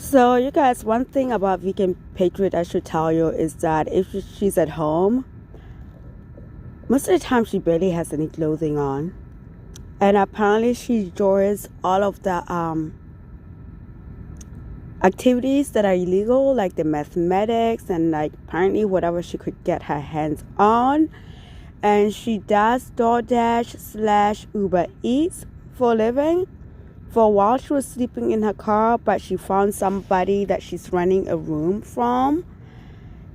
So, you guys, one thing about vegan patriot I should tell you is that if she's at home, most of the time she barely has any clothing on. And apparently she enjoys all of the activities that are illegal, like the mathematics and like apparently whatever she could get her hands on. And she does DoorDash / Uber Eats for a living. For a while she was sleeping in her car, but she found somebody that she's renting a room from.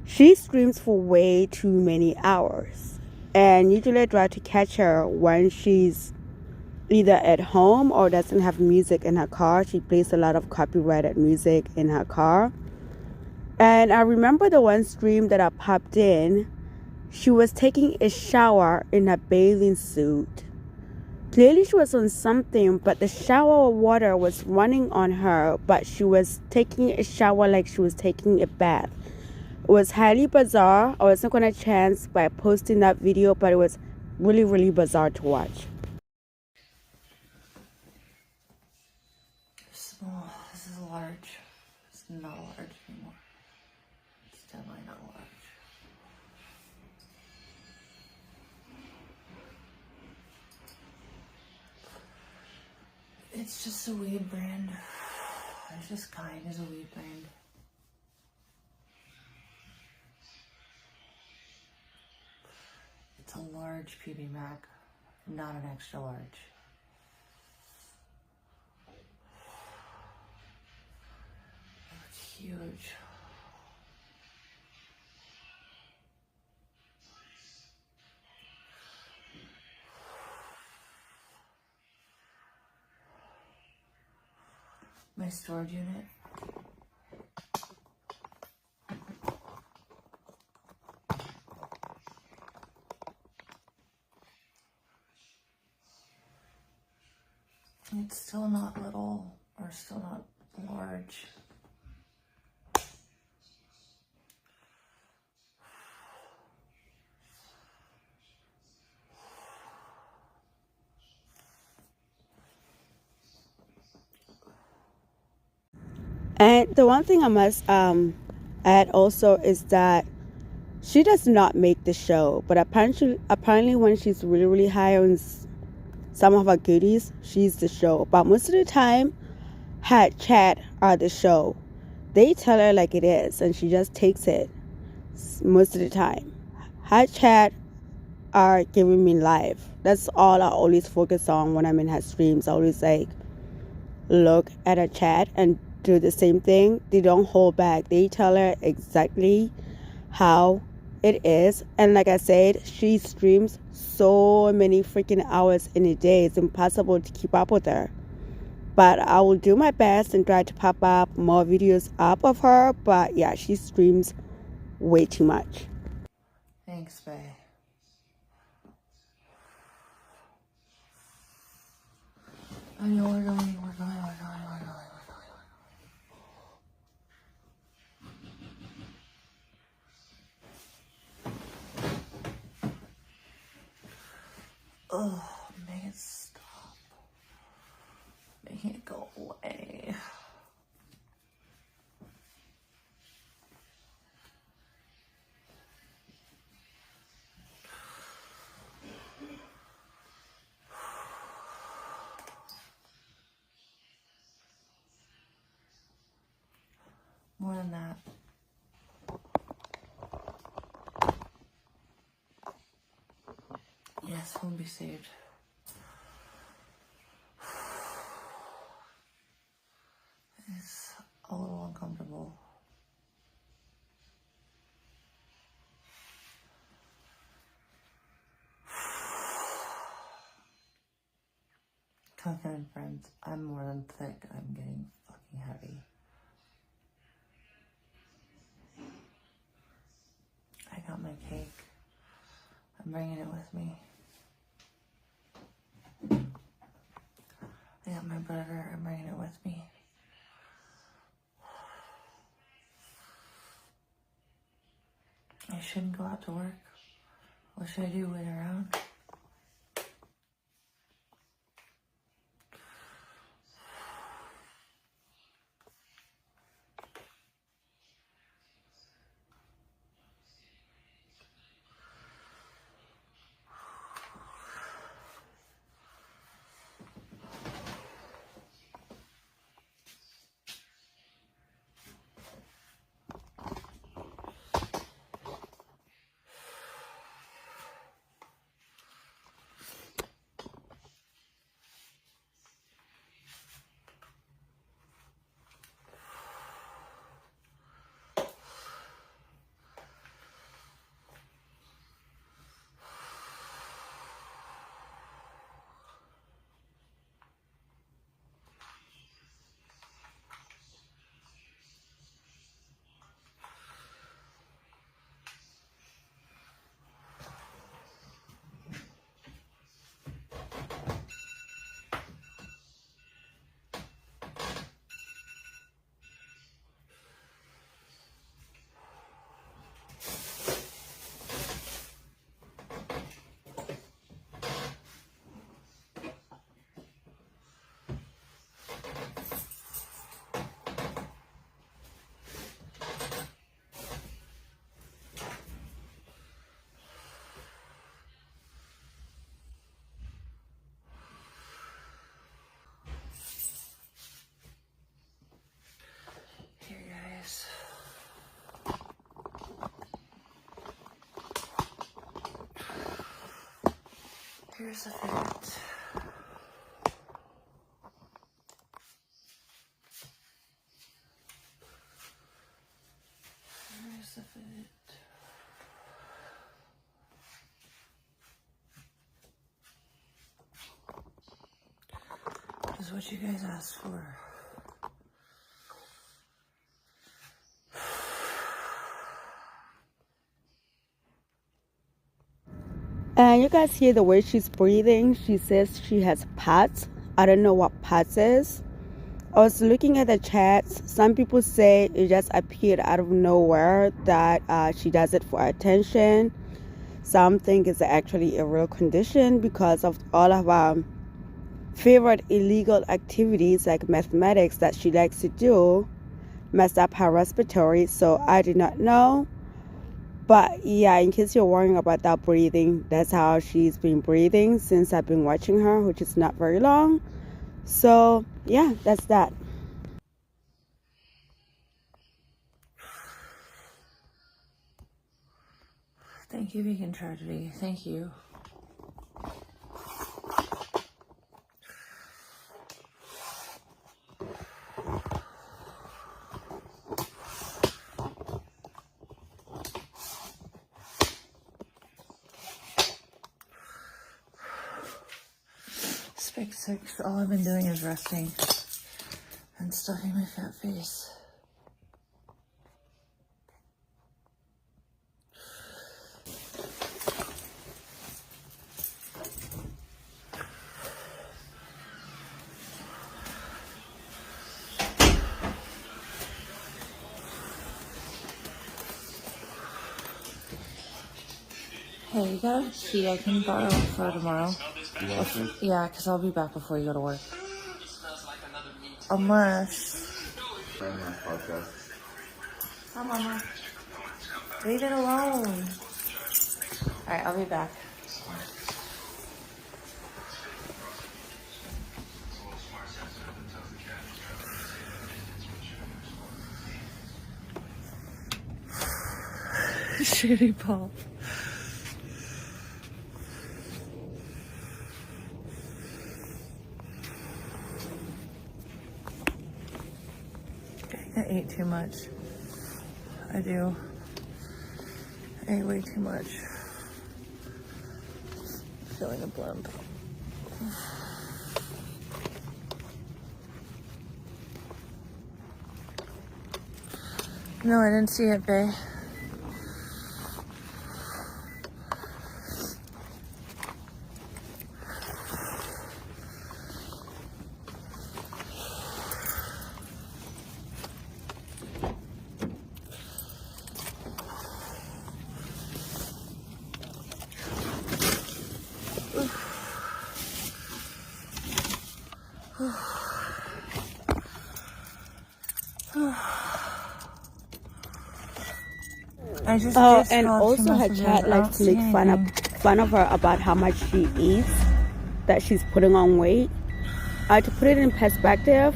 She streams for way too many hours, and usually I try to catch her when she's either at home or doesn't have music in her car. She plays a lot of copyrighted music in her car. And I remember the one stream that I popped in, she was taking a shower in her bathing suit. Clearly she was on something, but the shower water was running on her, but she was taking a shower like she was taking a bath. It was highly bizarre. I wasn't going to chance by posting that video, but it was really, really bizarre to watch. Small. This is large. It's not large anymore. It's definitely not large. It's just a weed brand. It's just kind as a weed brand. It's a large PB Mac, not an extra large. It's huge. My storage unit. It's still not little or still not large. And the one thing I must add also is that she does not make the show, but apparently when she's really, really high on some of her goodies, she's the show. But most of the time, her chat are the show. They tell her like it is, and she just takes it most of the time. Her chat are giving me life. That's all I always focus on when I'm in her streams. I always like look at her chat and do the same thing. They don't hold back. They tell her exactly how it is. And like I said, she streams so many freaking hours in a day. It's impossible to keep up with her. But I will do my best and try to pop up more videos up of her. But yeah, she streams way too much. Thanks, babe. I know we're going. Oh, make it stop. Make it go away. More than that. Yes, we'll be saved. It's a little uncomfortable. Confident friends, I'm more than thick. I'm getting fucking heavy. I got my cake. I'm bringing it with me. I got my burger. I'm bringing it with me. I shouldn't go out to work. What should I do? Wait around? Where's the fit? Where's the fit? This is what you guys asked for. And you guys hear the way she's breathing. She says she has PATS. I don't know what PATS is. I was looking at the chats. Some people say it just appeared out of nowhere, that she does it for attention. Some think it's actually a real condition because of all of our favorite illegal activities like mathematics that she likes to do messed up her respiratory. So I do not know. But yeah, in case you're worrying about that breathing, that's how she's been breathing since I've been watching her, which is not very long. So yeah, that's that. Thank you, Vegan Tragedy. Thank you. Spec 6, all I've been doing is resting and stuffing my fat face. Hey, you got a key I can borrow for tomorrow? Yeah, because I'll be back before you go to work. Unless... Hi, Mama. Leave it alone. Alright, I'll be back. Shitty Paul. I ate too much. I do. I ate way too much. Feeling a blimp. No, I didn't see it, babe. And also her chat likes to make fun of her about how much she eats, that she's putting on weight. To put it in perspective,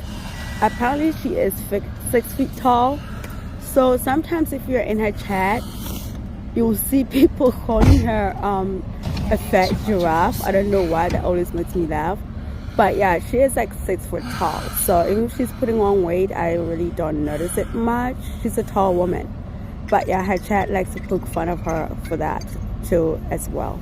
apparently she is 6 feet tall. So sometimes if you're in her chat, you'll see people calling her a fat giraffe. I don't know why, that always makes me laugh. But yeah, she is like 6 foot tall. So even if she's putting on weight, I really don't notice it much. She's a tall woman. But yeah, her chat likes to poke fun of her for that too as well.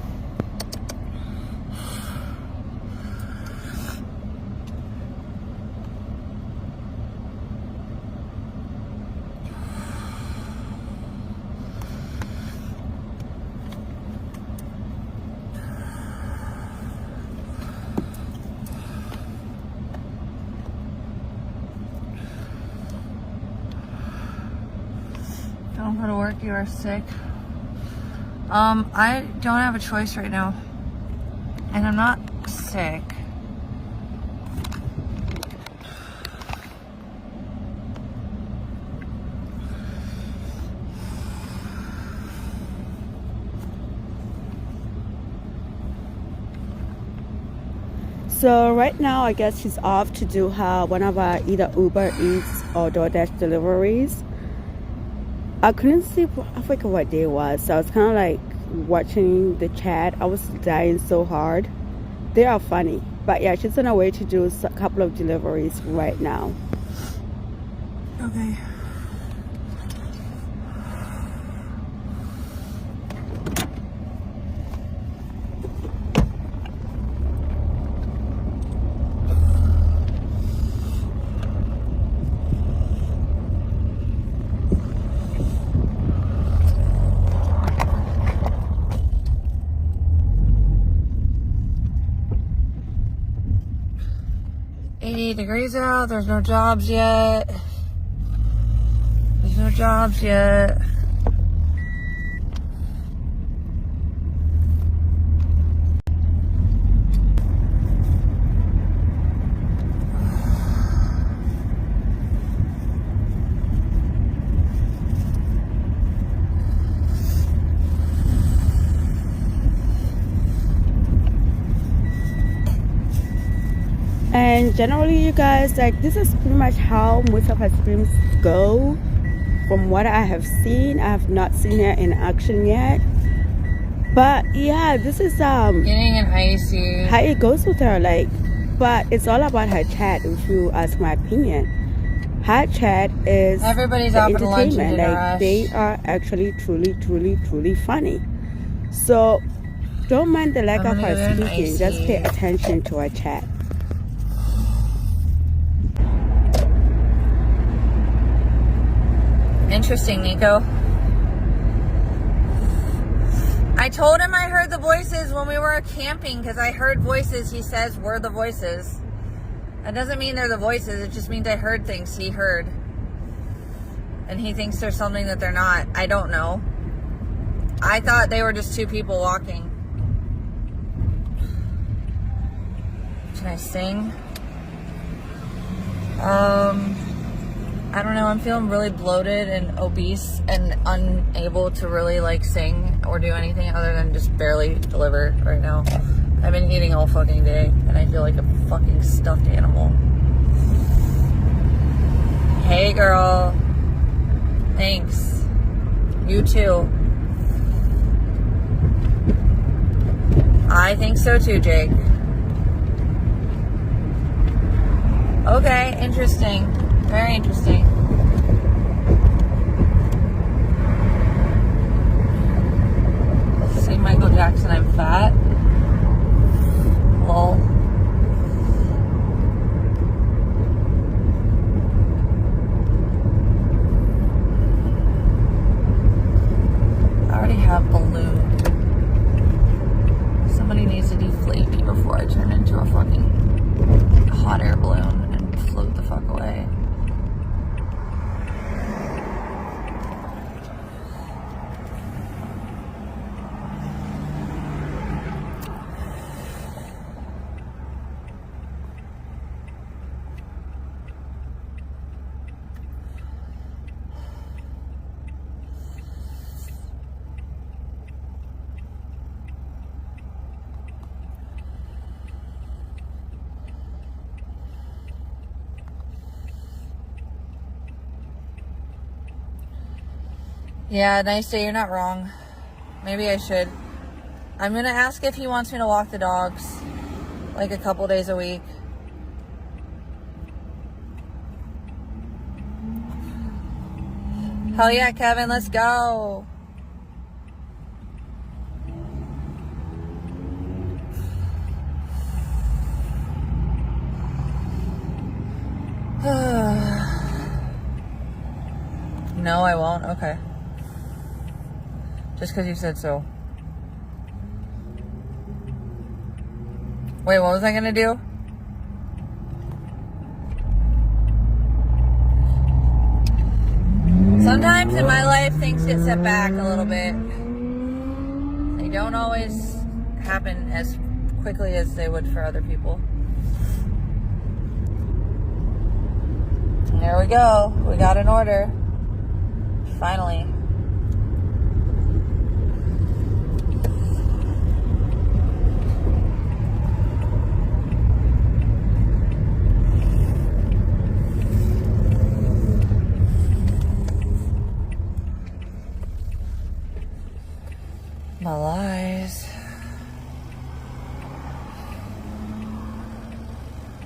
Don't go to work, you are sick. I don't have a choice right now. And I'm not sick. So right now, I guess she's off to do her one of her either Uber Eats or DoorDash deliveries. I couldn't see, I forget what day it was. So I was kind of like watching the chat. I was dying so hard. they are funny. But yeah, she's on her way to do a couple of deliveries right now. Okay. Degrees out. There's no jobs yet. There's no jobs yet. And generally, you guys, like, this is pretty much how most of her streams go. From what I have seen, I have not seen her in action yet. But yeah, this is Getting an icy. how it goes with her. Like, but it's all about her chat. If you ask my opinion, her chat is Everybody's the out for lunch and entertainment. dinner Like, rush. they are actually truly funny. So don't mind the lack I'm of gonna her get an speaking. Just icy. pay attention to her chat. Interesting, Nico. I told him I heard the voices when we were camping because I heard voices. He says we're the voices. That doesn't mean they're the voices. It just means I heard things he heard. And he thinks there's something that they're not. I don't know. I thought they were just two people walking. Can I sing? I don't know. I'm feeling really bloated and obese and unable to really like sing or do anything other than just barely deliver right now. I've been eating all fucking day and I feel like a fucking stuffed animal. Hey girl. Thanks. You too. I think so too, Jake. Okay, interesting. Very interesting. Say Michael Jackson, I'm fat. Lol. I already have balloon. Somebody needs to deflate me before I turn into a fucking hot air balloon and float the fuck away. Yeah, nice day. You're not wrong. Maybe I should. I'm going to ask if he wants me to walk the dogs like a couple days a week. Hell yeah, Kevin, let's go. No, I won't. Okay. Just because you said so. Wait, what was I going to do? Sometimes in my life, things get set back a little bit. They don't always happen as quickly as they would for other people. There we go. We got an order. Finally. My lies.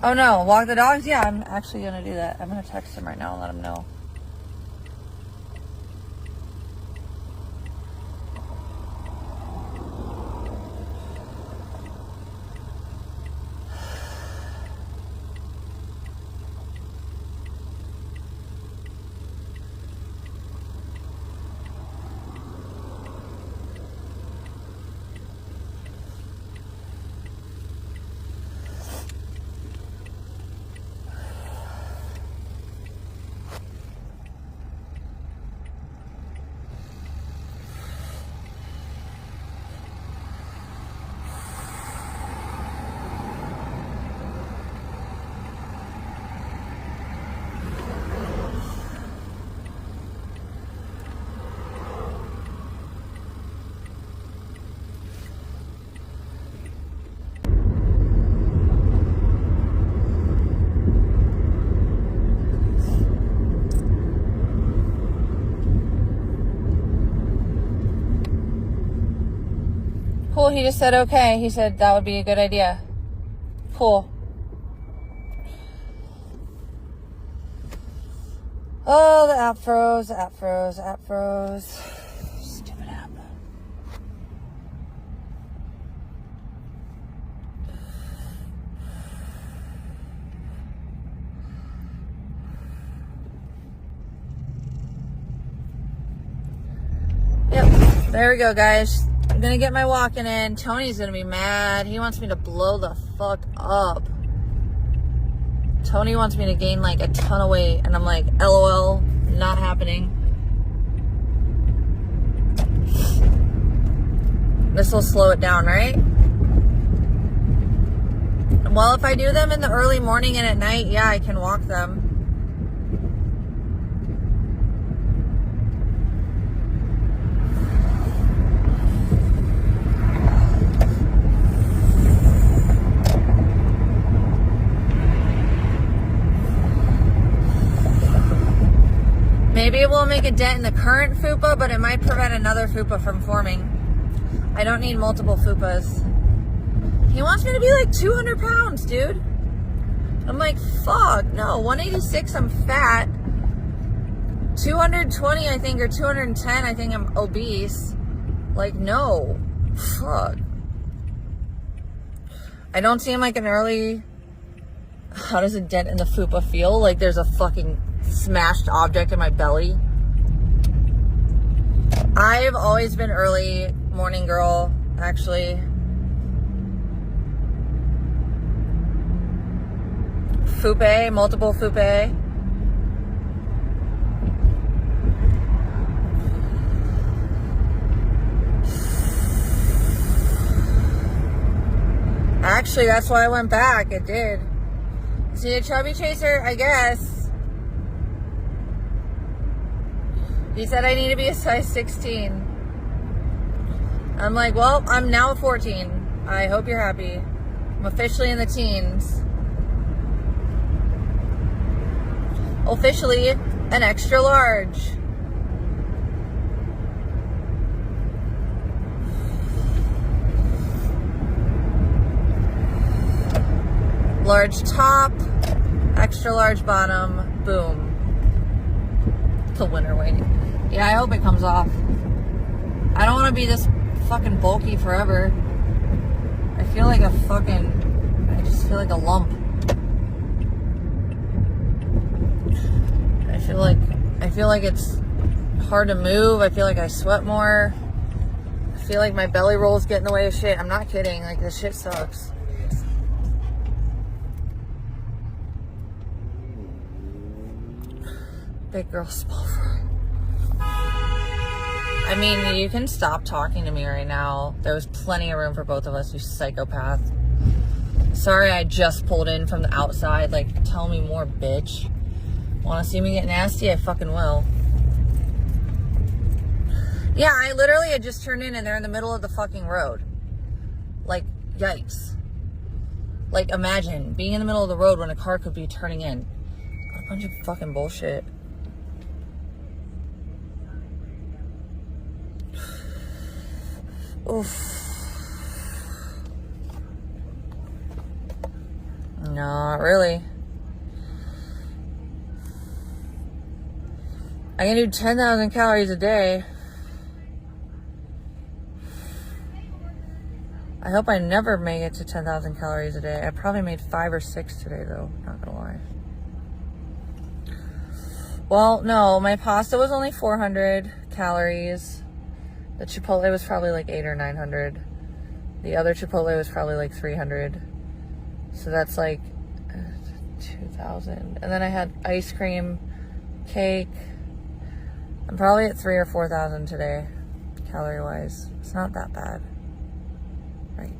Oh no, walk the dogs? Yeah, I'm actually gonna do that. I'm gonna text him right now and let him know. Cool, he just said okay. He said that would be a good idea. Cool. Oh, the app froze, the app froze, the app froze. Stupid app. Yep, there we go, guys. I'm gonna get my walking in. Tony's gonna be mad. He wants me to blow the fuck up. Tony wants me to gain like a ton of weight, and I'm like, LOL, not happening. This will slow it down, right? Well, if I do them in the early morning and at night, yeah, I can walk them. Maybe it won't make a dent in the current fupa, but it might prevent another fupa from forming. I don't need multiple fupas. He wants me to be like 200 pounds, dude. I'm like, fuck, no, 186, I'm fat. 220, I think, or 210, I think I'm obese. Like, no, fuck. I don't seem like an early, how does a dent in the fupa feel? Like there's a fucking smashed object in my belly. I've always been early morning girl, actually. Fupe, multiple fupe. Actually, that's why I went back. It did. See, a chubby chaser, I guess. He said I need to be a size 16. I'm like, well, I'm now 14. I hope you're happy. I'm officially in the teens. Officially an extra large. Large top, extra large bottom, boom. The winter weight. Yeah, I hope it comes off. I don't want to be this fucking bulky forever. I feel like I just feel like a lump. I feel like it's hard to move. I feel like I sweat more. I feel like my belly rolls get in the way of shit. I'm not kidding. Like, this shit sucks. Big girl, small fry. I mean, you can stop talking to me right now. There was plenty of room for both of us, you psychopath. Sorry I just pulled in from the outside. Like, tell me more, bitch. Want to see me get nasty? I fucking will. Yeah, I literally had just turned in and they're in the middle of the fucking road. Like, yikes. Like, imagine being in the middle of the road when a car could be turning in. What a bunch of fucking bullshit. Oof. Not really. I can do 10,000 calories a day. I hope I never make it to 10,000 calories a day. I probably made 5 or 6 today, though. Not gonna lie. Well, no, my pasta was only 400 calories. The Chipotle was probably like 800 or 900. The other Chipotle was probably like 300. So that's like 2,000. And then I had ice cream, cake. I'm probably at 3,000 or 4,000 today, calorie-wise. It's not that bad, right?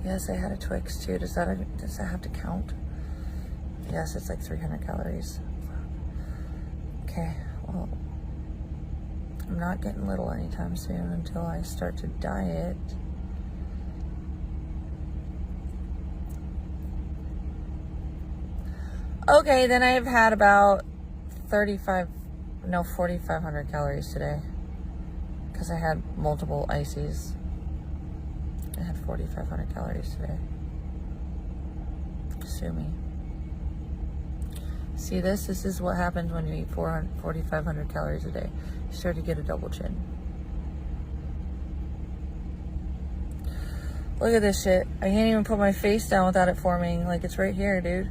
Yes, I had a Twix too. Does that have to count? Yes, it's like 300 calories. Okay, well, I'm not getting little anytime soon until I start to diet. Okay, then I've had about 4,500 calories today because I had multiple ices. I had 4,500 calories today. Sue me. See this? This is what happens when you eat 4,500 calories a day. You start to get a double chin. Look at this shit. I can't even put my face down without it forming. Like, it's right here, dude.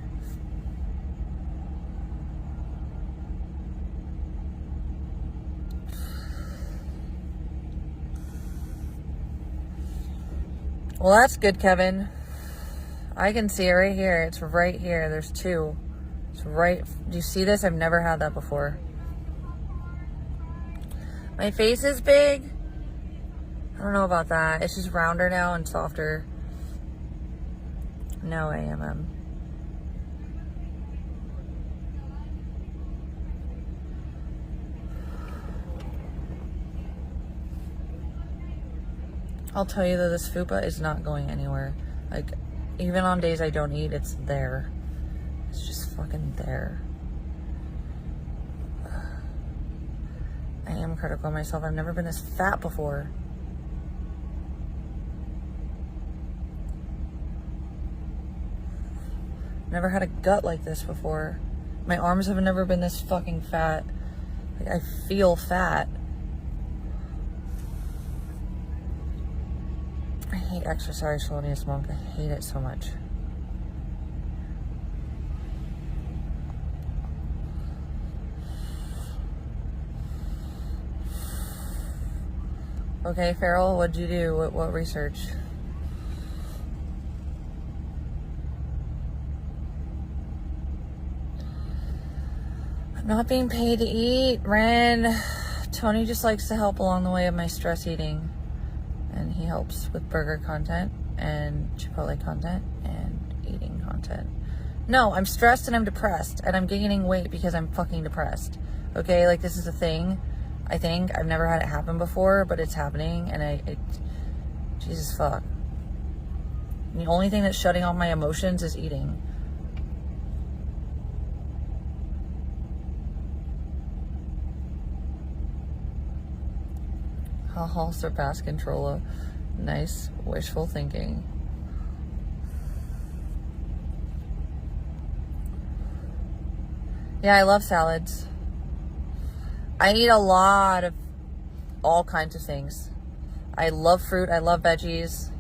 Well, that's good, Kevin. I can see it right here. It's right here. There's 2. It's right. Do you see this? I've never had that before. My face is big. I don't know about that. It's just rounder now and softer. No AMM. I'll tell you that this fupa is not going anywhere. Like, even on days I don't eat, it's there. It's just fucking there. I am critical of myself. I've never been this fat before. Never had a gut like this before. My arms have never been this fucking fat. Like, I feel fat. I hate exercise, Shalonius Monk. I hate it so much. Okay, Farrell, what'd you do? What research? I'm not being paid to eat, Ren. Tony just likes to help along the way of my stress eating. And he helps with burger content and Chipotle content and eating content. No, I'm stressed and I'm depressed and I'm gaining weight because I'm fucking depressed. Okay, like, this is a thing. I think I've never had it happen before, but it's happening, and Jesus fuck. The only thing that's shutting off my emotions is eating. I'll surpass controller. Nice wishful thinking. Yeah, I love salads. I eat a lot of all kinds of things. I love fruit. I love veggies.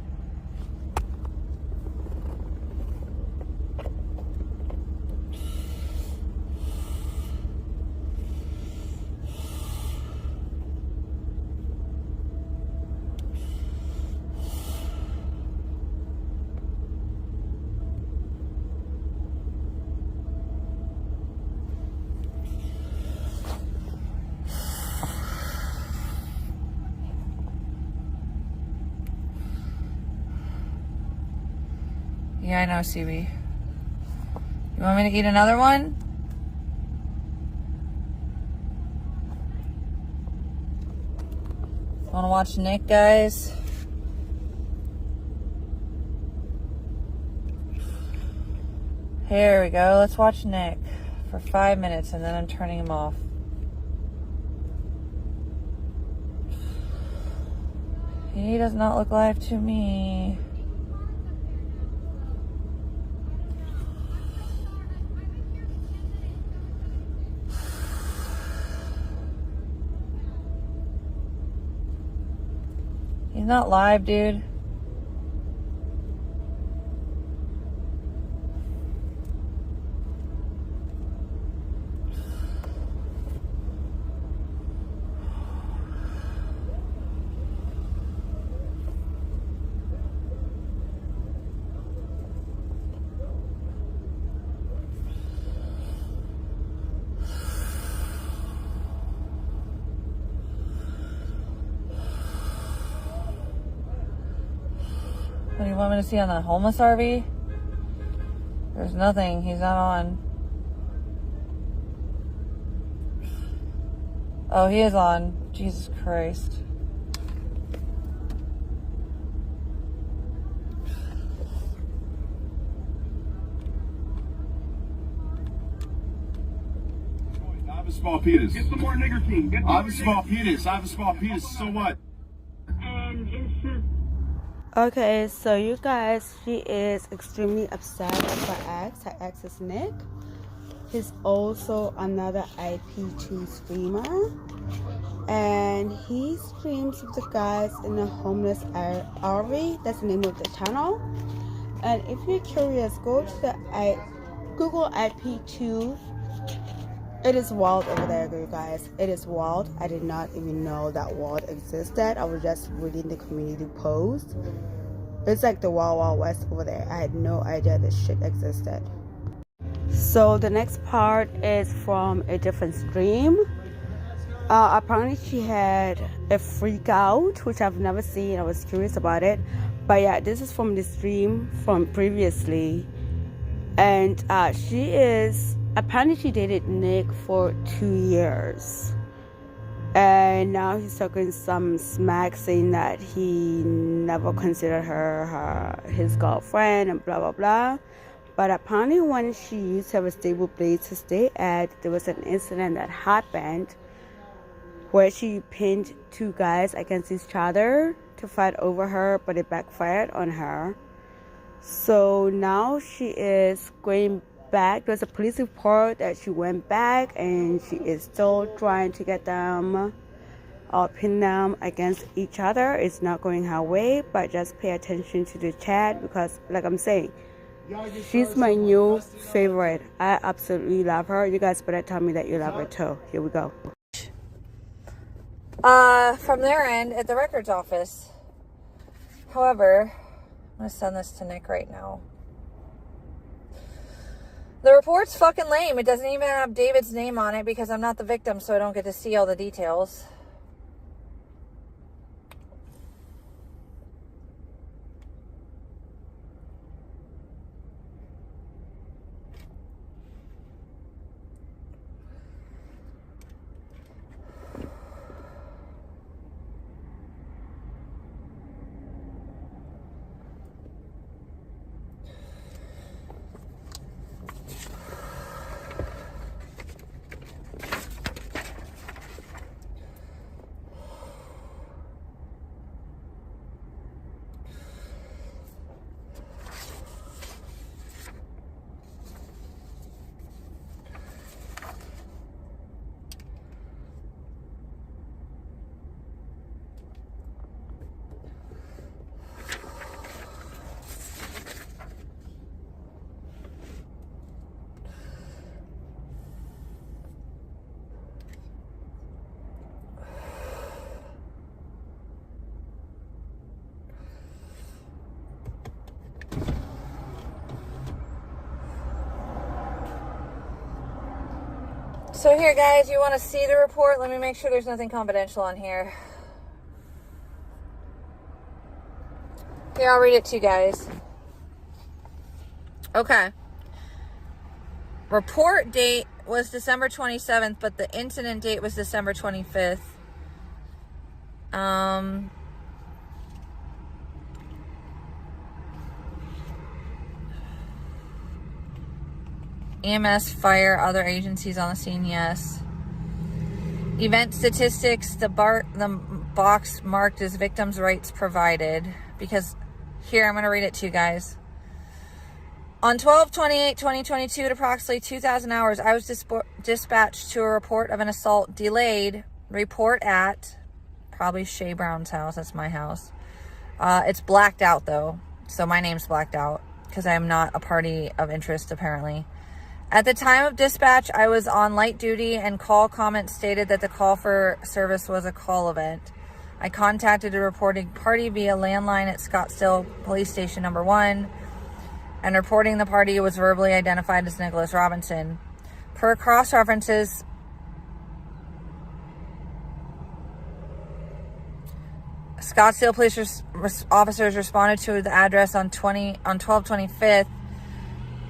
Yeah, I know, CB. You want me to eat another one? Want to watch Nick, guys? Here we go. Let's watch Nick for 5 minutes, and then I'm turning him off. He does not look live to me. He's not live, dude. What do you want me to see on the homeless RV? There's nothing. He's not on. Oh, he is on. Jesus Christ. I have a small penis. Get some more nigger king. I have a small penis. I have a small penis. So what? And it's just. Okay, so you guys, she is extremely upset with her ex. Her ex is Nick. He's also another IP2 streamer. And he streams with the guys in a homeless RV. That's the name of the channel. And if you're curious, go to the Google IP2. It is wild over there, you guys. It is wild. I did not even know that wild existed. I was just reading the community post. It's like the Wild Wild West over there. I had no idea this shit existed. So the next part is from a different stream. Apparently she had a freak out, which I've never seen. I was curious about it. But yeah, this is from the stream from previously. And she is... Apparently she dated Nick for 2 years. And now he's talking some smack, saying that he never considered her his girlfriend and blah, blah, blah. But apparently when she used to have a stable place to stay at, there was an incident that happened where she pinned 2 guys against each other to fight over her, but it backfired on her. So now she is going back. There's a police report that she went back and she is still trying to get them or pin them against each other. It's not going her way, but just pay attention to the chat because, like I'm saying, she's my new favorite. I absolutely love her. You guys better tell me that you love her too. Here we go. From their end at the records office. However, I'm gonna send this to Nick right now. The report's fucking lame. It doesn't even have David's name on it because I'm not the victim, so I don't get to see all the details. So here, guys, you want to see the report? Let me make sure there's nothing confidential on here. Here, I'll read it to you guys. Okay. Report date was December 27th, but the incident date was December 25th. EMS, fire, other agencies on the scene, yes. Event statistics, the box marked as victims' rights provided, because here, I'm going to read it to you guys. On 12/28/2022 at approximately 2,000 hours, I was dispatched to a report of an assault. Delayed report at probably Shay Brown's house. That's my house. It's blacked out though, so my name's blacked out because I am not a party of interest apparently. At the time of dispatch, I was on light duty, and call comments stated that the call for service was a call event. I contacted a reporting party via landline at Scottsdale Police Station number 1, and reporting the party was verbally identified as Nicholas Robinson. Per cross-references, Scottsdale police officers responded to the address on 12/25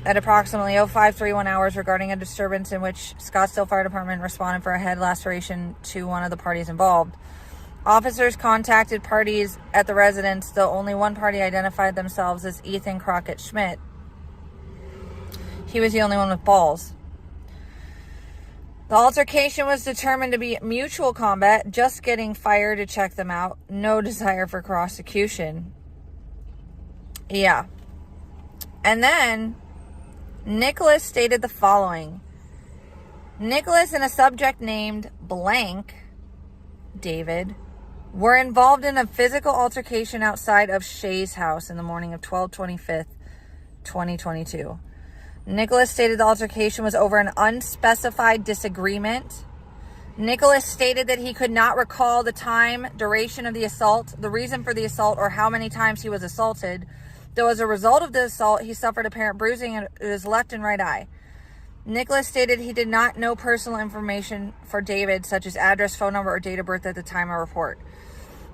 at approximately 05:31 hours regarding a disturbance in which Scottsdale Fire Department responded for a head laceration to one of the parties involved. Officers contacted parties at the residence, though only one party identified themselves as Ethan Crockett Schmidt. He was the only one with balls. The altercation was determined to be mutual combat, just getting fire to check them out. No desire for prosecution. Yeah. And then Nicholas stated the following. Nicholas and a subject named blank, David, were involved in a physical altercation outside of Shay's house in the morning of 12/25/2022. Nicholas stated the altercation was over an unspecified disagreement. Nicholas stated that he could not recall the time, duration of the assault, the reason for the assault, or how many times he was assaulted, though as a result of the assault, he suffered apparent bruising in his left and right eye. Nicholas stated he did not know personal information for David, such as address, phone number, or date of birth at the time of report.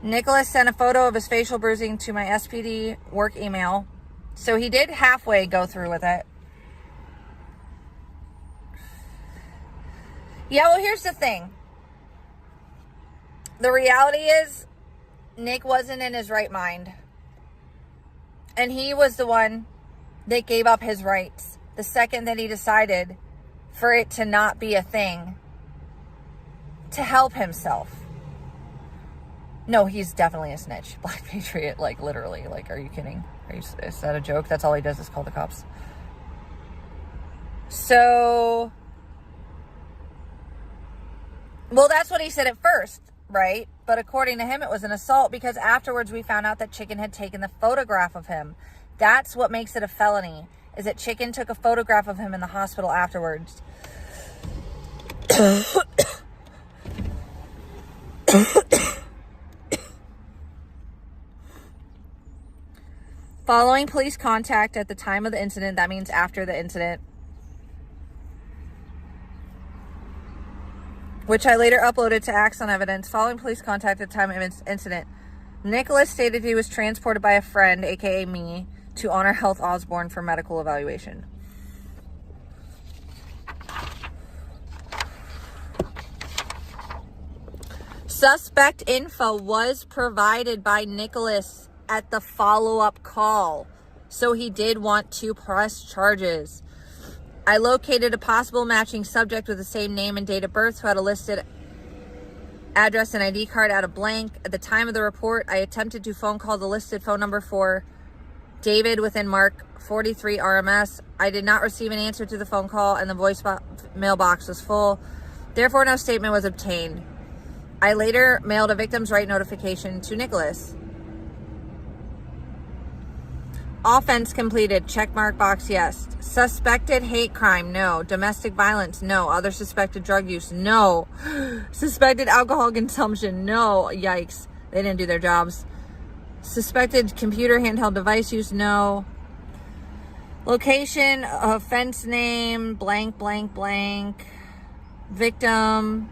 Nicholas sent a photo of his facial bruising to my SPD work email, so he did halfway go through with it. Yeah, well, here's the thing. The reality is, Nick wasn't in his right mind. And he was the one that gave up his rights the second that he decided for it to not be a thing to help himself. No, he's definitely a snitch. Black Patriot, like literally. Like, are you kidding? Is that a joke? That's all he does is call the cops. So, well, that's what he said at first, right? But according to him, it was an assault because afterwards we found out that Chicken had taken the photograph of him. That's what makes it a felony, is that Chicken took a photograph of him in the hospital afterwards. Following police contact at the time of the incident, that means after the incident, which I later uploaded to Axon Evidence. Following police contact at the time of incident, Nicholas stated he was transported by a friend, aka me, to Honor Health Osborne for medical evaluation. Suspect info was provided by Nicholas at the follow-up call, so he did want to press charges. I located a possible matching subject with the same name and date of birth who had a listed address and ID card out of blank. At the time of the report, I attempted to phone call the listed phone number for David within Mark 43 RMS. I did not receive an answer to the phone call, and the voicemail box was full. Therefore, no statement was obtained. I later mailed a victim's right notification to Nicholas. Offense completed. Checkmark box, yes. Suspected hate crime, no. Domestic violence, no. Other suspected drug use, no. Suspected alcohol consumption, no. Yikes. They didn't do their jobs. Suspected computer handheld device use, no. Location, offense name, blank, blank, blank. Victim.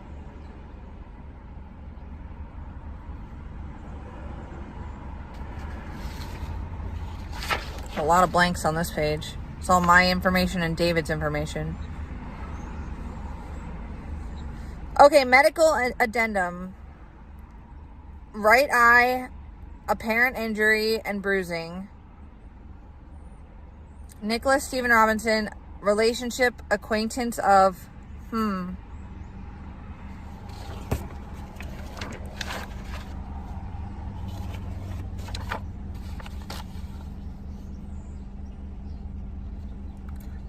A lot of blanks on this page. It's all my information and David's information. Okay, medical addendum. Right eye, apparent injury and bruising. Nicholas Stephen Robinson, relationship, acquaintance of,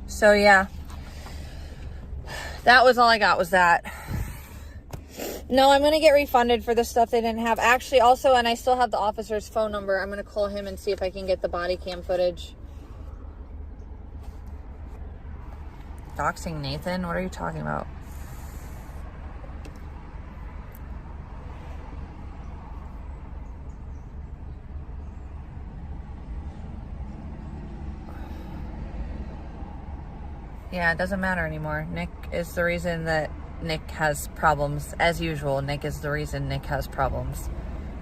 So yeah, that was all I got was that. No, I'm going to get refunded for the stuff they didn't have. Actually, also, and I still have the officer's phone number. I'm going to call him and see if I can get the body cam footage. Doxing Nathan? What are you talking about? Yeah, it doesn't matter anymore. Nick is the reason that Nick has problems. As usual, Nick is the reason Nick has problems.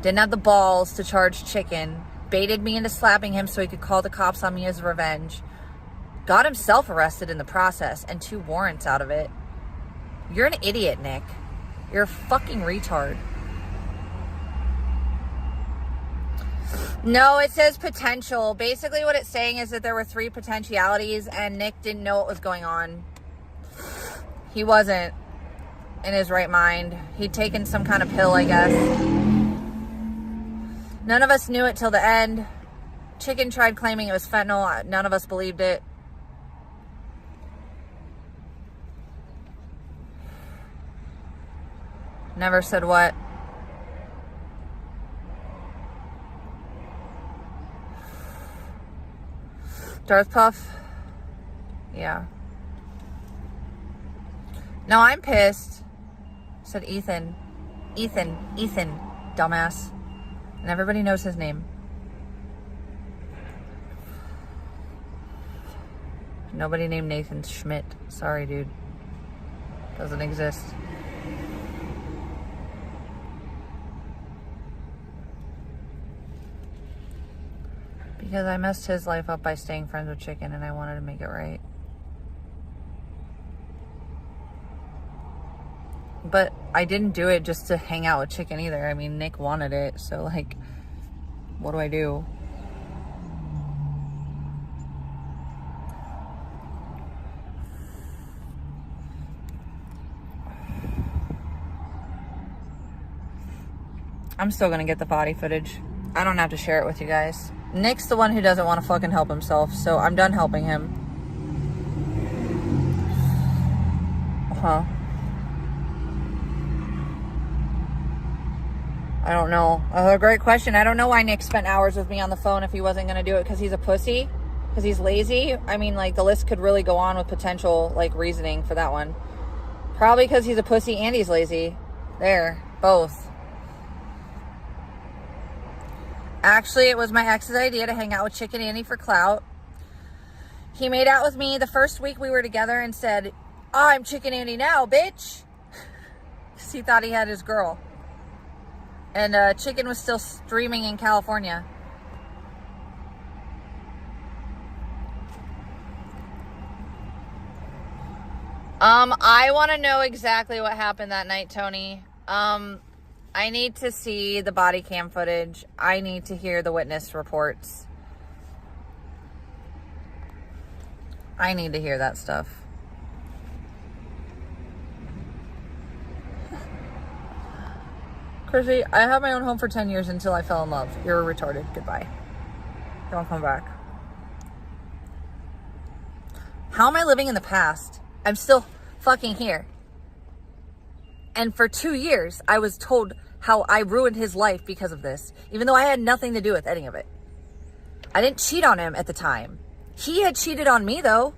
Didn't have the balls to charge Chicken. Baited me into slapping him so he could call the cops on me as revenge. Got himself arrested in the process and 2 warrants out of it. You're an idiot, Nick. You're a fucking retard. No, it says potential. Basically what it's saying is that there were 3 potentialities and Nick didn't know what was going on. He wasn't in his right mind. He'd taken some kind of pill, I guess. None of us knew it till the end. Chicken tried claiming it was fentanyl. None of us believed it. Never said what. Darth Puff? Yeah. No, I'm pissed. Said Ethan. Ethan, dumbass. And everybody knows his name. Nobody named Nathan Schmidt. Sorry, dude. Doesn't exist. Because I messed his life up by staying friends with Chicken and I wanted to make it right. But I didn't do it just to hang out with Chicken either. I mean, Nick wanted it, so like, what do I do? I'm still gonna get the body footage. I don't have to share it with you guys. Nick's the one who doesn't want to fucking help himself, so I'm done helping him. Huh. I don't know. A great question. I don't know why Nick spent hours with me on the phone if he wasn't going to do it, because he's a pussy, because he's lazy. I mean, like, the list could really go on with potential, like, reasoning for that one. Probably because he's a pussy and he's lazy. There. Both. Actually, it was my ex's idea to hang out with Chicken Andy for clout. He made out with me the first week we were together and said, "Oh, I'm Chicken Andy now, bitch." Because he thought he had his girl. And Chicken was still streaming in California. I want to know exactly what happened that night, Tony. I need to see the body cam footage. I need to hear the witness reports. I need to hear that stuff. Chrissy, I had my own home for 10 years until I fell in love. You're retarded. Goodbye. Don't come back. How am I living in the past? I'm still fucking here. And for 2 years, I was told how I ruined his life because of this, even though I had nothing to do with any of it. I didn't cheat on him at the time. He had cheated on me, though.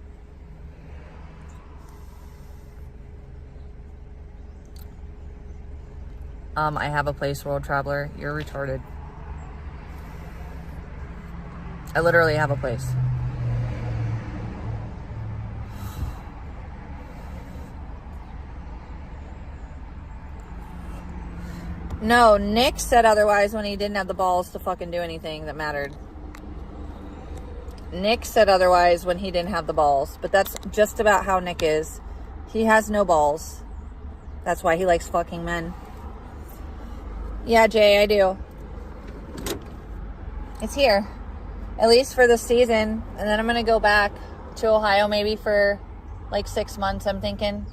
I have a place, World Traveler. You're retarded. I literally have a place. No, Nick said otherwise when he didn't have the balls to fucking do anything that mattered. Nick said otherwise when he didn't have the balls. But that's just about how Nick is. He has no balls. That's why he likes fucking men. Yeah, Jay, I do. It's here. At least for this season. And then I'm going to go back to Ohio maybe for like 6 months, I'm thinking.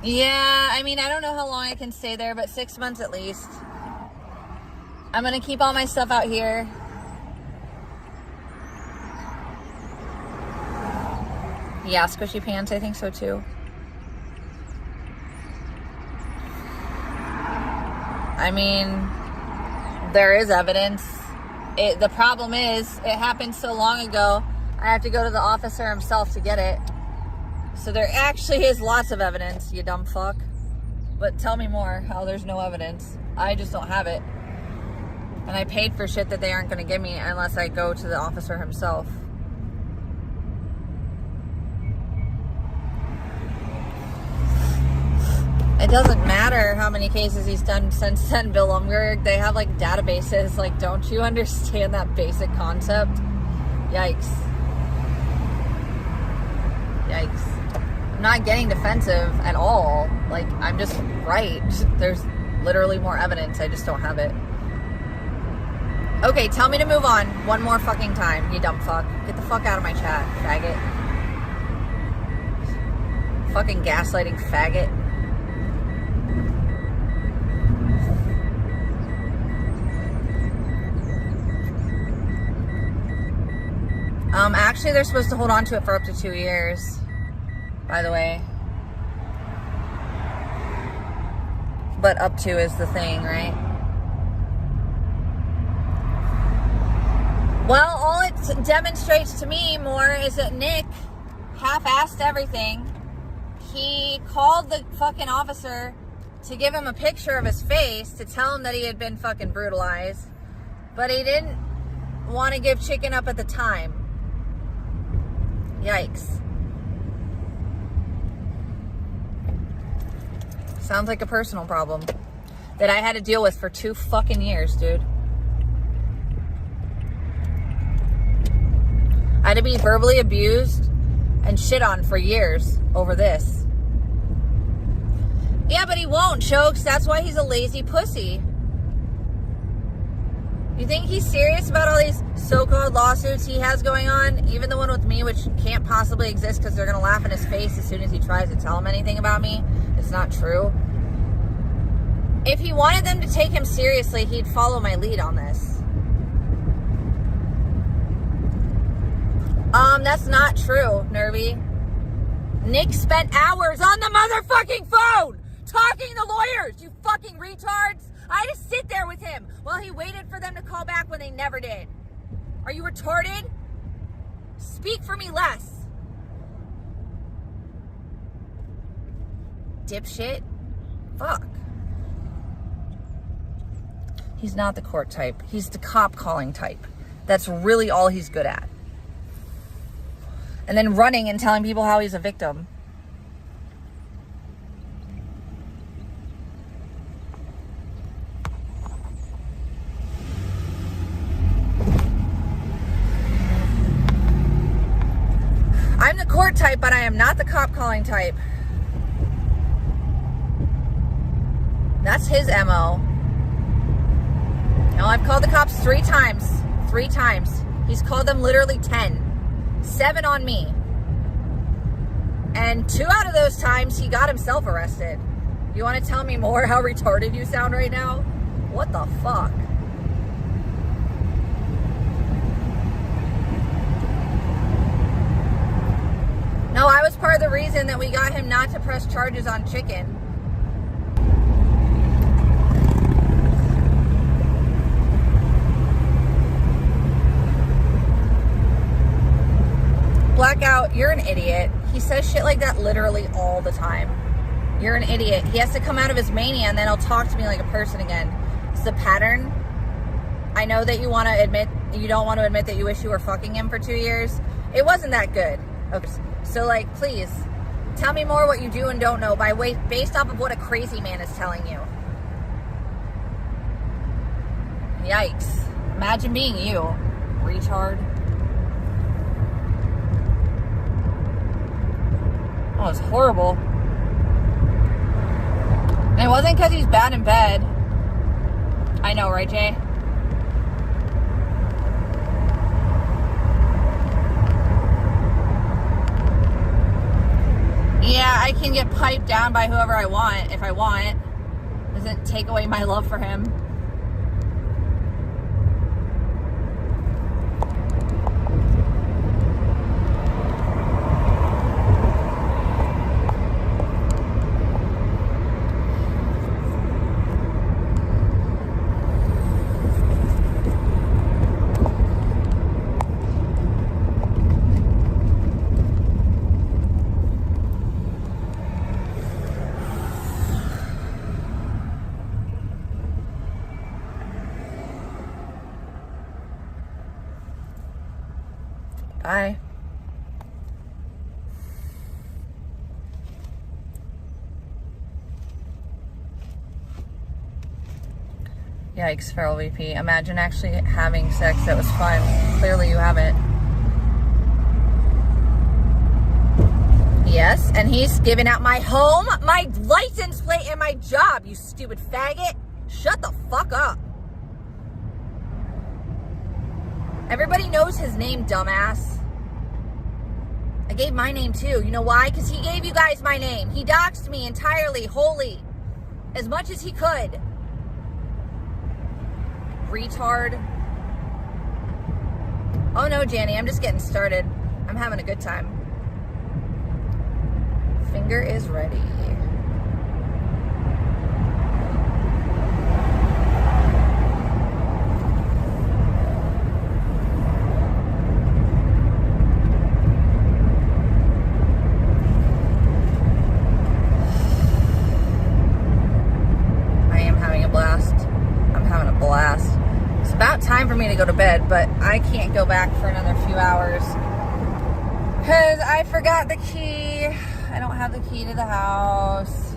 Yeah, I mean, I don't know how long I can stay there, but 6 months at least. I'm gonna keep all my stuff out here. Yeah, squishy pants, I think so too. I mean, there is evidence. The problem is, it happened so long ago, I have to go to the officer himself to get it. So there actually is lots of evidence, you dumb fuck. But tell me more, how there's no evidence. I just don't have it. And I paid for shit that they aren't gonna give me unless I go to the officer himself. It doesn't matter how many cases he's done since then, Bill Umberg. They have like databases. Like, don't you understand that basic concept? Yikes. Yikes. I'm not getting defensive at all. Like, I'm just right. There's literally more evidence. I just don't have it. Okay, tell me to move on one more fucking time, you dumb fuck. Get the fuck out of my chat, faggot. Fucking gaslighting faggot. Actually, they're supposed to hold on to it for up to 2 years, by the way. But up to is the thing, right? Well, all it demonstrates to me more is that Nick half-assed everything. He called the fucking officer to give him a picture of his face to tell him that he had been fucking brutalized. But he didn't want to give chicken up at the time. Yikes. Sounds like a personal problem that I had to deal with for 2 fucking years, dude. I had to be verbally abused and shit on for years over this. Yeah, but he won't, Chokes. That's why he's a lazy pussy. You think he's serious about all these so-called lawsuits he has going on? Even the one with me, which can't possibly exist because they're going to laugh in his face as soon as he tries to tell him anything about me. It's not true. If he wanted them to take him seriously, he'd follow my lead on this. That's not true, Nervy. Nick spent hours on the motherfucking phone talking to lawyers, you fucking retards. I had to sit there with him while he waited for them to call back when they never did. Are you retarded? Speak for me less. Dipshit. Fuck. He's not the court type. He's the cop calling type. That's really all he's good at. And then running and telling people how he's a victim. I'm the court type, but I am not the cop calling type. That's his MO. Now, I've called the cops 3 times. 3 times. He's called them literally 10. 7 on me. And 2 out of those times, he got himself arrested. You want to tell me more how retarded you sound right now? What the fuck? No, I was part of the reason that we got him not to press charges on chicken. Blackout, you're an idiot. He says shit like that literally all the time. You're an idiot. He has to come out of his mania and then he'll talk to me like a person again. It's a pattern. I know that you don't want to admit that you wish you were fucking him for 2 years. It wasn't that good. Oops. So, like, please, tell me more what you do and don't know based off of what a crazy man is telling you. Yikes. Imagine being you, retard. Oh, it's horrible. And it wasn't because he's bad in bed. I know, right, Jay? Yeah, Yeah, I can get piped down by whoever I want if I want. Doesn't take away my love for him. Bye. Yikes, Feral VP. Imagine actually having sex that was fun. Clearly you haven't. Yes, and he's giving out my home, my license plate, and my job, you stupid faggot. Shut the fuck up. Everybody knows his name, dumbass. I gave my name too. You know why? Because he gave you guys my name. He doxed me entirely, wholly, as much as he could. Retard. Oh no, Janny, I'm just getting started. I'm having a good time. Finger is ready. Time for me to go to bed, but I can't go back for another few hours because I forgot the key. I don't have the key to the house.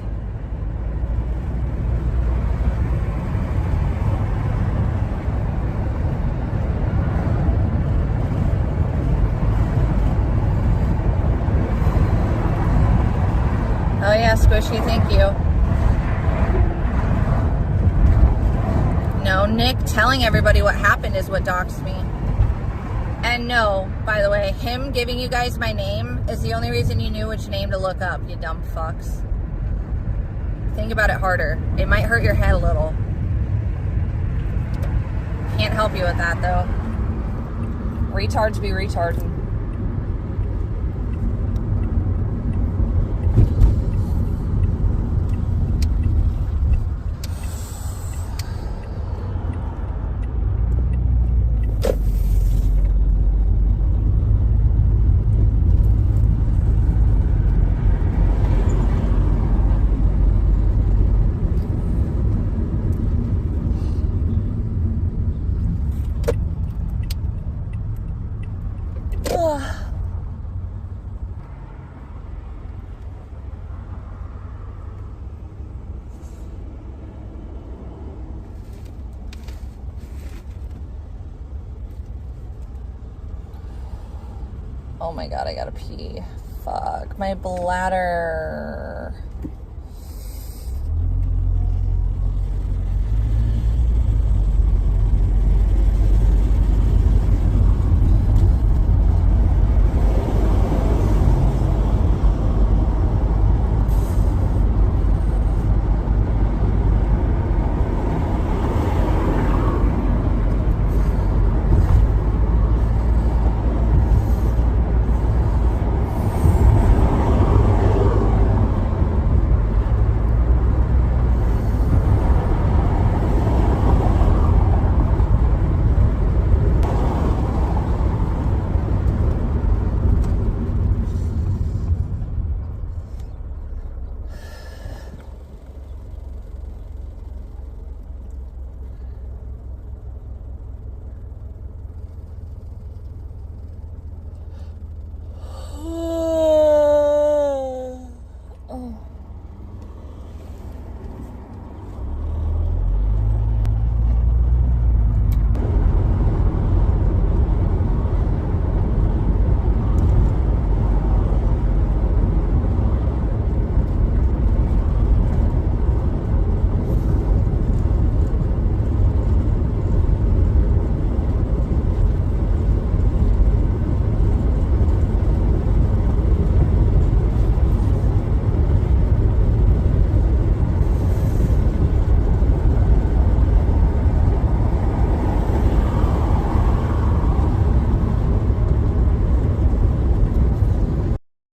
Oh yeah, Squishy, thank you. No, Nick telling everybody what happened is what doxed me. And no, by the way, him giving you guys my name is the only reason you knew which name to look up, you dumb fucks. Think about it harder. It might hurt your head a little. Can't help you with that, though. Retards be retarding. Oh my god, I gotta pee. Fuck, my bladder.